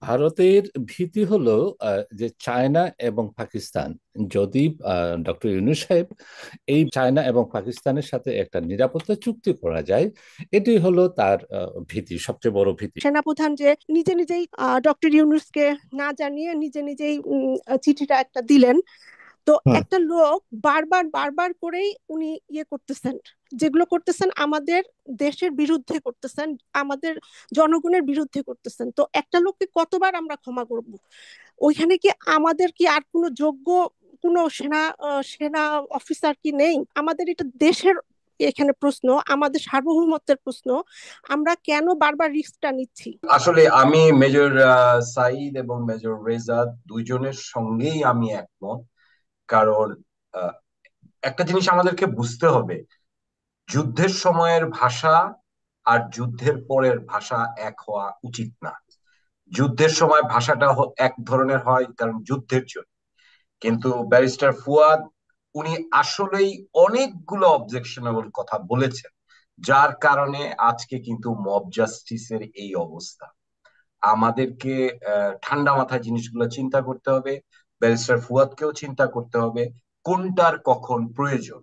ভারতের ভীতি হলো যে চায়না এবং পাকিস্তান, যদি ডক্টর ইউনূস সাহেব এই চায়না এবং পাকিস্তানের সাথে একটা নিরাপত্তা চুক্তি করা যায়, এটি হলো তার ভীতি, সবচেয়ে বড় ভীতি। সেনাপ্রধান যে নিজে নিজেই ডক্টর ইউনূসকে না জানিয়ে নিজে নিজেই চিঠিটা একটা দিলেন। তো হুম। একটা লোক বারবার বারবার করেই উনি করতেছেন, যেগুলো করতেছেন আমাদের দেশের বিরুদ্ধে করতেছেন, আমাদের জনগণের বিরুদ্ধে করতেছেন। তো একটা লোককে কতবার আমরা ক্ষমা করব? ওইখানে কি আমাদের কি আর কোনো যোগ্য কোনো সেনা অফিসার কি নেই? আমাদের এটা দেশের এখানে প্রশ্ন, আমাদের সার্বভৌমত্বের প্রশ্ন। আমরা কেন বারবার রিস্কটা নিচ্ছি? আসলে আমি মেজর সাঈদ এবং মেজর রেজা দুইজনের সঙ্গেই আমি একমত। কারণ আহ, একটা জিনিস আমাদেরকে বুঝতে হবে, যুদ্ধের সময়ের ভাষা আর যুদ্ধের পরের ভাষা এক হওয়া উচিত না। যুদ্ধের সময় ভাষাটা এক ধরনের হয় কারণ যুদ্ধের জন্য, কিন্তু ব্যারিস্টার ফুয়াদ উনি আসলেই অনেকগুলো অবজেকশনেবল কথা বলেছেন, যার কারণে আজকে কিন্তু মব জাস্টিসের এই অবস্থা। আমাদেরকে ঠান্ডা মাথায় জিনিসগুলো চিন্তা করতে হবে, ব্যারিস্টার ফুয়াদকেও চিন্তা করতে হবে কোনটার কখন প্রয়োজন।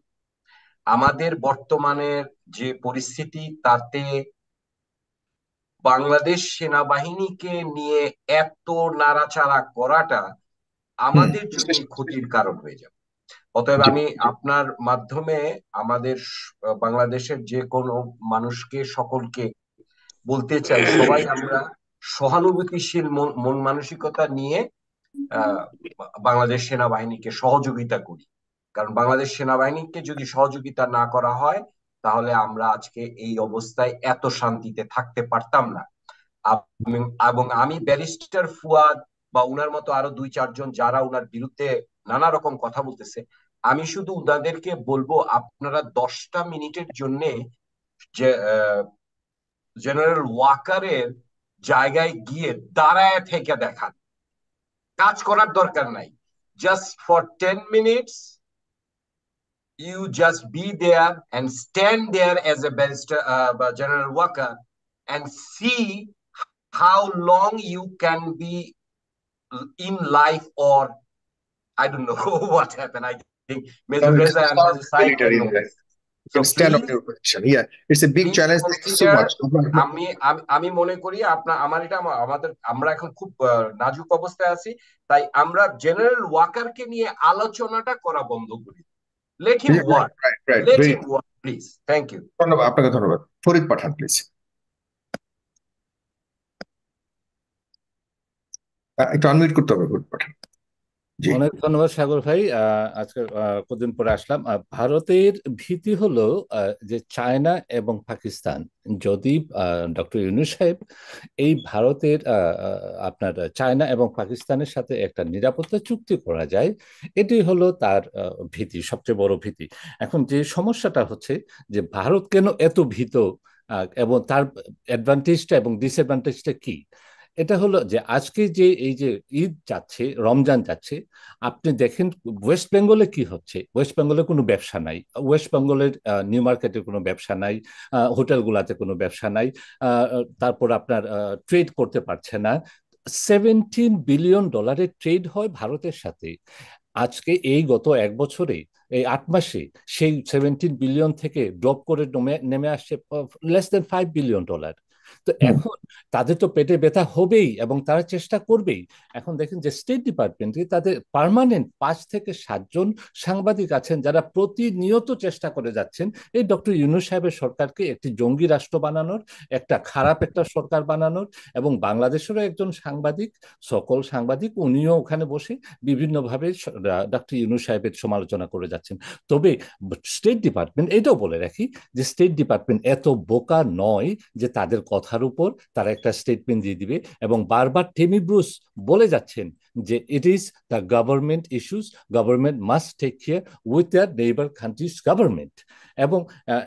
আমাদের বর্তমানের যে পরিস্থিতি, তাতে বাংলাদেশ সেনাবাহিনীকে নিয়ে এত নাড়াচাড়া করাটা হুম। আমাদের জন্য ক্ষতির কারণ হয়ে যাবে। অতএব জি। আমি আপনার মাধ্যমে আমাদের বাংলাদেশের যে কোনো মানুষকে, সকলকে বলতে চাই, সবাই আমরা সহানুভূতিশীল মন মানসিকতা নিয়ে আহ, বাংলাদেশ সেনাবাহিনীকে সহযোগিতা করি। কারণ বাংলাদেশ সেনাবাহিনীকে যদি সহযোগিতা না করা হয়, তাহলে আমরা আজকে এই অবস্থায় এত শান্তিতে থাকতে পারতাম না। এবং আমি ব্যারিস্টার ফুয়াদ বা উনার মতো আরো দুই চারজন যারা উনার বিরুদ্ধে নানা রকম কথা বলতেছে, আমি শুধু উনাদেরকে বলবো, আপনারা 10টা মিনিটের জন্য যে জেনারেল ওয়াকারের জায়গায় গিয়ে দাঁড়ায় থেকে দেখান। কাজ করার দরকার নাই, just for 10 minutes you just be there and stand there as a barrister, General Walker, and see how long you can be in life, or I don't know what happened. I think Major Reza and Major Said can Military know life. this. You So can stand on please, your position. Yeah, it's a big please challenge. Thank you so consider. much. আমি আমি আমি মনে করি আমার এটা আমাদের আমরা এখন খুব নাজুক অবস্থায় আছি, তাই আমরা জেনারেল ওয়াকারকে নিয়ে আলোচনাটা করা বন্ধ করি। Let him Yeah, right, work, right, right. Let Very him work please. Thank you. ধন্যবাদ আপনাকে, ধন্যবাদ। ফরিদ পাঠান প্লিজ। একটু আনমিউট করতে হবে ফরিদ পাঠান। জি। অনেক ধন্যবাদ সাগর ভাই। আজকে কদিন পরে আসলাম। ভারতের ভীতি হলো যে চায়না এবং পাকিস্তান, যদি ডক্টর ইউনূস সাহেব এই ভারতের আপনার চায়না এবং পাকিস্তানের সাথে একটা নিরাপত্তা চুক্তি করা যায়, এটি হলো তার ভীতি, সবচেয়ে বড় ভীতি। এখন যে সমস্যাটা হচ্ছে যে ভারত কেন এত ভীত, এবং তার অ্যাডভান্টেজটা এবং ডিসঅ্যাডভান্টেজটা কি। এটা হলো যে আজকে যে এই যে ঈদ যাচ্ছে, রমজান যাচ্ছে, আপনি দেখেন ওয়েস্ট বেঙ্গলে কি হচ্ছে। ওয়েস্ট বেঙ্গলে কোনো ব্যবসা নাই, ওয়েস্ট বেঙ্গলের নিউ মার্কেটে কোনো ব্যবসা নাই, হোটেলগুলাতে কোনো ব্যবসা নাই, তারপর আপনার ট্রেড করতে পারছে না। $17 বিলিয়ন ট্রেড হয় ভারতের সাথে। আজকে এই গত এক বছরে, এই 8 মাসে, সেই 17 বিলিয়ন থেকে ড্রপ করে নেমে আসছে less than $5 বিলিয়ন। তো হুম। এখন তাদের তো পেটে ব্যথা হবেই এবং তারা চেষ্টা করবেই। এখন দেখেন যে স্টেট ডিপার্টমেন্টে তাদের পার্মানেন্ট 5 থেকে 7 জন সাংবাদিক আছেন, যারা প্রতিনিয়ত চেষ্টা করে যাচ্ছেন এই ডক্টর ইউনূস সাহেবের সরকারকে একটি জঙ্গি রাষ্ট্র বানানোর, একটা খারাপ একটা সরকার বানানোর। এবং বাংলাদেশেরও একজন সাংবাদিক, সকল সাংবাদিক, উনিও ওখানে বসে বিভিন্নভাবে ডক্টর ইউনূস সাহেবের সমালোচনা করে যাচ্ছেন। তবে স্টেট ডিপার্টমেন্ট, এটাও বলে রাখি যে স্টেট ডিপার্টমেন্ট এত বোকা নয় যে তাদের কথার উপর তারা একটা স্টেটমেন্ট দিয়ে দিবে। এবং বারবার টেমি ব্রুস বলে যাচ্ছেন যে it is the government issues, government must take care with their neighbour countries government. এবং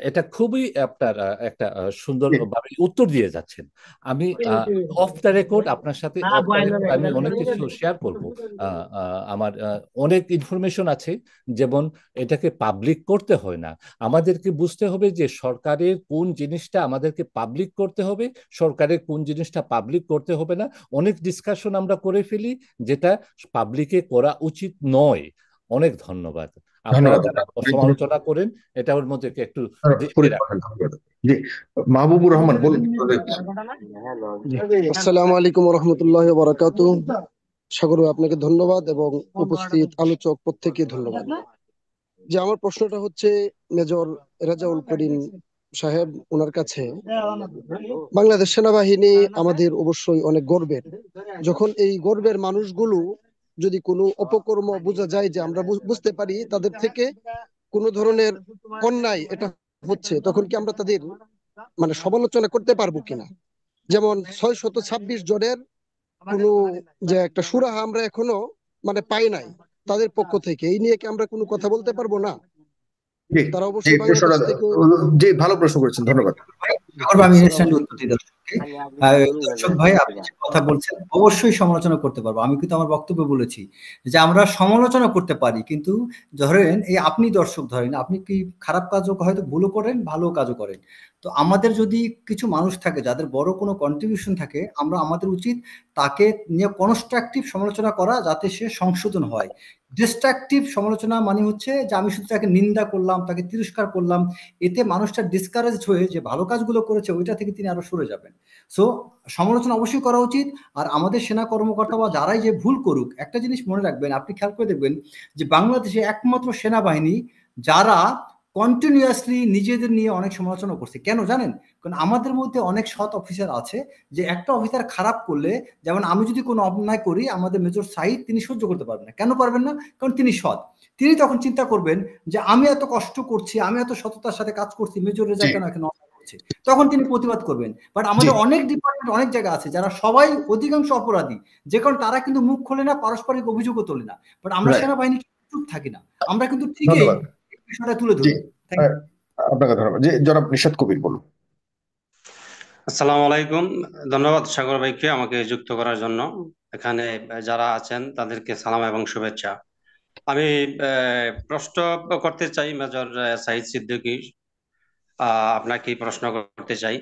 এটা খুবই আপনার একটা সুন্দরভাবে উত্তর দিয়ে যাচ্ছেন। আমি অফ দ্য রেকর্ড আপনার সাথে আমি অনেক কিছু শেয়ার করব। আমার অনেক ইনফরমেশন আছে, যেমন এটাকে পাবলিক করতে হয় না। আমাদেরকে বুঝতে হবে যে সরকারের কোন জিনিসটা আমাদেরকে পাবলিক করতে হবে, সরকারের কোন জিনিসটা পাবলিক করতে হবে না। অনেক ডিসকাশন আমরা করে ফেলি যেটা পাবলিকে করা উচিত নয়। অনেক ধন্যবাদ। আপনারা ধন্যবাদ। যারা সমালোচনা করেন এটা ওর মধ্যে একটু দৃষ্টি রাখেন। জি, মাহবুবুর রহমান বলুন। আসসালামু আলাইকুম রহমতুল্লাহ বারাকাতু। সাগর ভাই, আপনাকে ধন্যবাদ এবং উপস্থিত আলোচক প্রত্যেককে ধন্যবাদ। যে আমার প্রশ্নটা হচ্ছে মেজর রেজাউল করিম সাহেব, ওনার কাছে। বাংলাদেশ সেনাবাহিনী আমাদের অবশ্যই অনেক গর্বের। যখন এই গর্বের মানুষগুলো যদি কোনো অপকর্ম বোঝা যায়, যে আমরা বুঝতে পারি তাদের থেকে কোনো ধরনের অন্যায় এটা হচ্ছে, তখন কি আমরা তাদের মানে সমালোচনা করতে পারবো কিনা? যেমন 626 জনের কোনো যে একটা সুরাহা আমরা এখনো মানে পাই নাই তাদের পক্ষ থেকে, এই নিয়ে কি আমরা কোনো কথা বলতে পারবো না? জি, তারা জি, অবশ্যই বাংলাদেশ থেকে। জি, ভালো প্রশ্ন করেছেন, ধন্যবাদ। আমি ইনস্ট্যান্ট উত্তর দিই দর্শককে। দর্শক ভাই, আপনি যে কথা বলছেন অবশ্যই সমালোচনা করতে পারবো। আমি কিন্তু আমার বক্তব্য বলেছি যে আমরা সমালোচনা করতে পারি, কিন্তু ধরেন এই আপনি দর্শক, ধরেন আপনি কি খারাপ কাজও হয়তো ভুলও করেন, ভালো কাজও করেন। তো আমাদের যদি কিছু মানুষ থাকে যাদের বড় কোনো কন্ট্রিবিউশন থাকে, আমাদের উচিত তাকে নিয়ে কনস্ট্রাকটিভ সমালোচনা করা, যাতে সে সংশোধন হয়। ডিস্ট্রাকটিভ সমালোচনা মানে হচ্ছে যে আমি শুধু তাকে নিন্দা করলাম, তাকে তিরস্কার করলাম, এতে মানুষটা ডিসকারেজড হয়ে যে ভালো কাজগুলো করেছে ওইটা থেকে তিনি আরো সরে যাবেন। সো সমালোচনা অবশ্যই করা উচিত। আর আমাদের সেনা কর্মকর্তা বা যারাই যে ভুল করুক, একটা জিনিস মনে রাখবেন, আপনি খেয়াল করে দেখবেন যে বাংলাদেশে একমাত্র সেনাবাহিনী যারা কন্টিনিউয়াসলি নিজেদের নিয়ে অনেক সমালোচনা করছে। কেন জানেন? কারণ আমাদের মধ্যে অনেক সৎ অফিসার আছে, যে একটা অফিসার খারাপ করলে, যেমন আমি যদি কোনো অন্যায় করি, আমাদের মেজর সাইদ তিনি সহ্য করতে পারবেন না। কেন পারবেন না? কারণ তিনি সৎ। তিনি তখন চিন্তা করবেন যে আমি এত কষ্ট করছি, আমি এত সততার সাথে কাজ করছি, মেজর রেজা কেন এখানে অন্যায় করছে, তখন তিনি প্রতিবাদ করবেন। বাট আমাদের অনেক ডিপার্টমেন্ট, অনেক জায়গা আছে যারা সবাই অধিকাংশ অপরাধী, যে কারণ তারা কিন্তু মুখ খোলে না, পারস্পরিক অভিযোগও তোলে না। বাট আমরা সেনাবাহিনী চুপ থাকি না, আমরা কিন্তু ঠিকই বিষয়টা তুলে ধরি। আপনাকে ধন্যবাদ। যে জনাব নিশাত কবির বলুন। আসসালামু আলাইকুম। ধন্যবাদ সাগর ভাইকে আমাকে যুক্ত করার জন্য। এখানে যারা আছেন তাদেরকে সালাম এবং শুভেচ্ছা। আমি প্রশ্ন করতে চাই মেজর সাহিদ সিদ্দিকী, আপনাকে প্রশ্ন করতে চাই।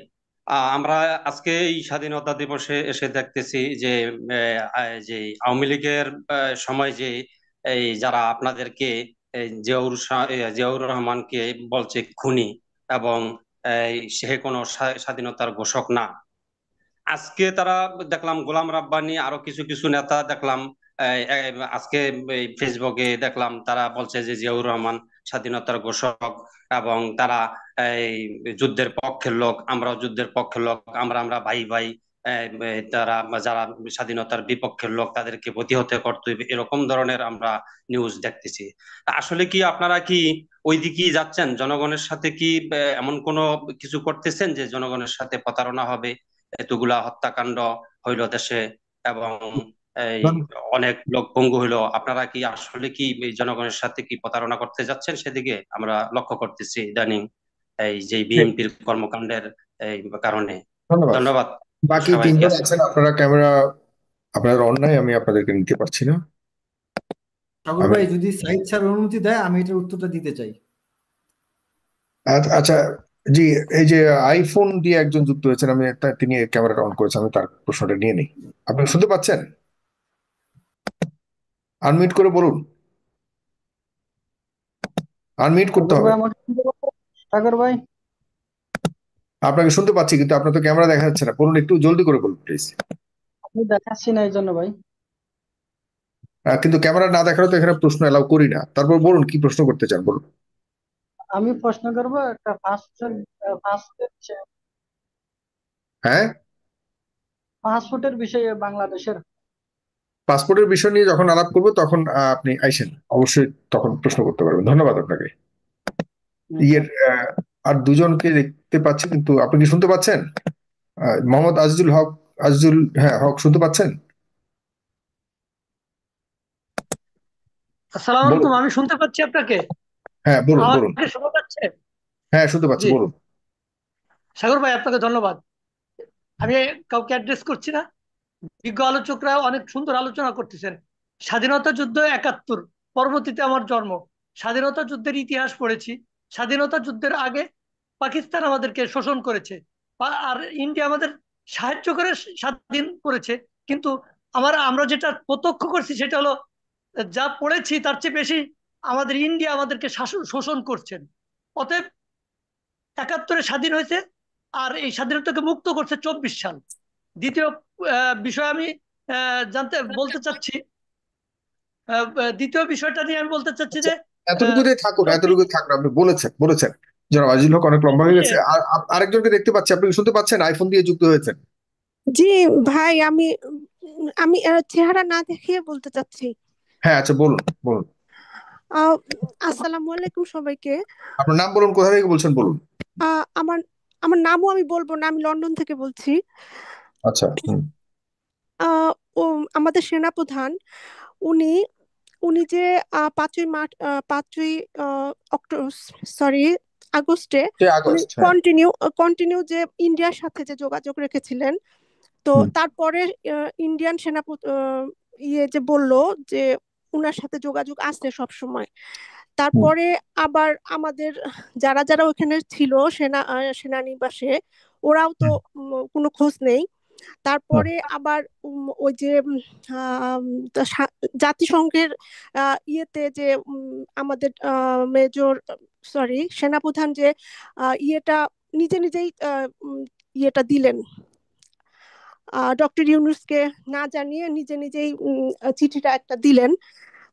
আমরা আজকে এই স্বাধীনতা দিবসে এসে দেখতেছি যে যে আওয়ামী লীগের সময় যে এই যারা আপনাদেরকে জিয়াউর রহমানকে বলছে খুনি এবং সে কোনো স্বাধীনতার ঘোষক না। আজকে তারা দেখলাম গোলাম রাব্বানি আরো কিছু কিছু নেতা দেখলাম আজকে ফেসবুকে দেখলাম তারা বলছে যে জিয়াউর রহমান স্বাধীনতার ঘোষক এবং তারা এই যুদ্ধের পক্ষের লোক, আমরাও যুদ্ধের পক্ষের লোক, আমরা আমরা ভাই ভাই। তারা যারা স্বাধীনতার বিপক্ষের লোক তাদেরকে প্রতিহত করতে হবে, এরকম ধরনের আমরা নিউজ দেখতেছি। আসলে কি আপনারা কি ওই দিকেই যাচ্ছেন? জনগণের সাথে কি এমন কোনো কিছু করতেছেন যে জনগণের সাথে প্রতারণা হবে? এতগুলা হত্যাকাণ্ড হইলো দেশে এবং এই অনেক লোক পঙ্গু হইলো, আপনারা কি আসলে কি জনগণের সাথে কি প্রতারণা করতে যাচ্ছেন? সেদিকে আমরা লক্ষ্য করতেছি ইদানিং এই যে বিএনপির কর্মকাণ্ডের এই কারণে। ধন্যবাদ। বাকি তিনজন আছেন, আপনারা ক্যামেরা, আপনাদের অন্যায় আমি আপনাদেরকে নিতে পারছি না। সাগর ভাই যদি সাইদ স্যার অনুমতি দেয় আমি এটার উত্তরটা দিতে চাই। আচ্ছা, জি, এই যে আইফোন দিয়ে একজন যুক্ত হয়েছেন, আমি তিনি ক্যামেরাটা অন করেছেন, আমি তার প্রশ্নটা নিয়ে নিই। আপনি শুনতে পাচ্ছেন? আনমিউট করে বলুন। আনমিউট করতে হবে। সাগর ভাই, আপনাকে শুনতে পাচ্ছি কিন্তু আপনার তো ক্যামেরা দেখা যাচ্ছে না। বলুন, একটু জলদি করে বলুন প্লিজ। আপনি দেখাচ্ছি না এই জন্য ভাই। কিন্তু ক্যামেরা না দেখালে তো এখানে প্রশ্ন এলাও করি না। তারপর বলুন কি প্রশ্ন করতে চান, বলুন। আমি প্রশ্ন করবো একটা হ্যাঁ, পাসপোর্টের বিষয়ে বাংলাদেশের। পাসপোর্টের বিষয় নিয়ে যখন আলাপ করবো তখন আপনি আইসেন, অবশ্যই তখন প্রশ্ন করতে পারবেন। ধন্যবাদ আপনাকে। আর দুজনকে দেখতে পাচ্ছি, কিন্তু আপনি কি শুনতে পাচ্ছেন? মোহাম্মদ আজিজুল হক, হক শুনতে পাচ্ছেন? আসসালামু বলুন। আলাইকুম, আমি শুনতে পাচ্ছি আপনাকে। হ্যাঁ, বলুন বলুন। আমাকে শোনা যাচ্ছে? হ্যাঁ, শুনতে পাচ্ছি, জি, বলুন। সাগর ভাই আপনাকে ধন্যবাদ। আমি কাউকে অ্যাড্রেস করছি না। বিজ্ঞ আলোচকরা অনেক সুন্দর আলোচনা করতেছেন। স্বাধীনতা যুদ্ধ ৭১, পরবর্তীতে আমার জন্ম। স্বাধীনতা যুদ্ধের ইতিহাস পড়েছি। স্বাধীনতা যুদ্ধের আগে পাকিস্তান আমাদেরকে শোষণ করেছে, আর ইন্ডিয়া আমাদের সাহায্য করে স্বাধীন করেছে। কিন্তু আমরা যেটা প্রত্যক্ষ করছি সেটা হলো, যা পড়েছি তার চেয়ে বেশি আমাদের ইন্ডিয়া আমাদেরকে শোষণ করছেন। অতএব ৭১ স্বাধীন হয়েছে, আর এই স্বাধীনতাকে মুক্ত করছে ২৪ সাল। দ্বিতীয় বিষয় আমি বলতে চাচ্ছি, দ্বিতীয় বিষয়টা নিয়ে আমি বলতে চাচ্ছি আচ্ছা, যে এতটুকু দিয়ে থাকুন, ২৪ এতটুকু থাকুন। আপনি বলেছেন জনাব আজিজুল হক, অনেক লম্বা হয়ে গেছে। ২৪ আর আরেকজনকে দেখতে পাচ্ছি, আপনি কি শুনতে পাচ্ছেন? আইফোন দিয়ে যুক্ত হয়েছেন। জি ভাই, আমি আমি চেহারা না দেখিয়ে বলতে চাচ্ছি। হ্যাঁ, আচ্ছা, বলুন বলুন। আহ, আসসালামু আলাইকুম সবাইকে। আপনার নাম বলুন, কোথা থেকে বলছেন বলুন। আমার আমার নামও আমি বলবো না, আমি লন্ডন থেকে বলছি। আচ্ছা, হুম। আহ, ও আমাদের সেনাপ্রধান, উনি উনি যে ৫ই মার্চ 5ই সরি আগস্টে সে উনি আগস্ট, হ্যাঁ। কন্টিনিউ কন্টিনিউ যে ইন্ডিয়ার সাথে যে যোগাযোগ রেখেছিলেন, তো হুম, তারপরে ইন্ডিয়ান ইয়ে যে বলল যে উনার সাথে যোগাযোগ আছে সব সময়। হুম, তারপরে আবার আমাদের যারা যারা ওখানে ছিল সেনানিবাসে, ওরাও তো হুম, কোনো খোঁজ নেই। হুম, তারপরে আবার ওই যে আম, জাতিসংঘের ইয়েতে যে আমাদের মেজর সরি সেনাপ্রধান যে ইয়েটা নিজে নিজেই ইয়েটা দিলেন, ডক্টর ইউনূসকে না জানিয়ে নিজে নিজেই চিঠিটা একটা দিলেন।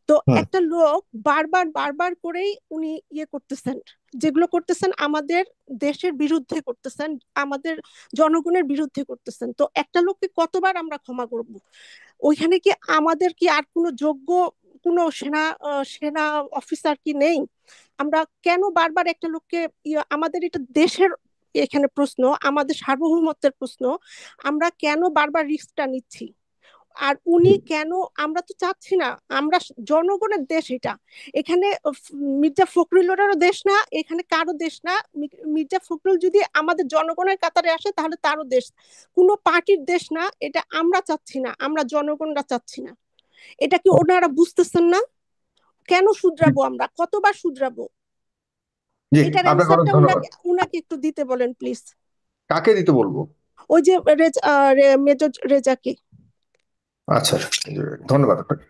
তো হুম, একটা লোক বারবার বারবার করেই উনি ইয়ে করতেছেন, যেগুলো করতেছেন আমাদের দেশের বিরুদ্ধে করতেছেন, আমাদের জনগণের বিরুদ্ধে করতেছেন। তো একটা লোককে কতবার আমরা ক্ষমা করব? ওইখানে কি আমাদের কি আর কোনো যোগ্য কোনো সেনা অফিসার কি নেই? আমরা কেন বারবার একটা লোককে আমাদের এটা দেশের এখানে প্রশ্ন, আমাদের সার্বভৌমত্বের প্রশ্ন, আমরা কেন বারবার রিস্কটা নিচ্ছি? আর উনি কেন, আমরা তো চাচ্ছি না, আমরা জনগণের দেশ এটা। এখানে মির্জা ফখরুলেরও দেশ না, এখানে কারো দেশ না। মির্জা ফখরুল যদি আমাদের জনগণের কাতারে আসে তাহলে তারও দেশ, কোনো পার্টির দেশ না এটা। আমরা চাচ্ছি না, আমরা জনগণরা চাচ্ছি না। এটা কি ওনারা বুঝতেছেন না? কেন শুধরাবো? আমরা কতবার শুধরাবো? জি, এটার আপনাকে অনেক অ্যান্সারটা ধন্যবাদ। উনাকে উনাকে একটু দিতে বলেন প্লিজ। কাকে দিতে বলবো? ওই যে মেজর রেজাকে। আচ্ছা, ধন্যবাদ আপনাকে।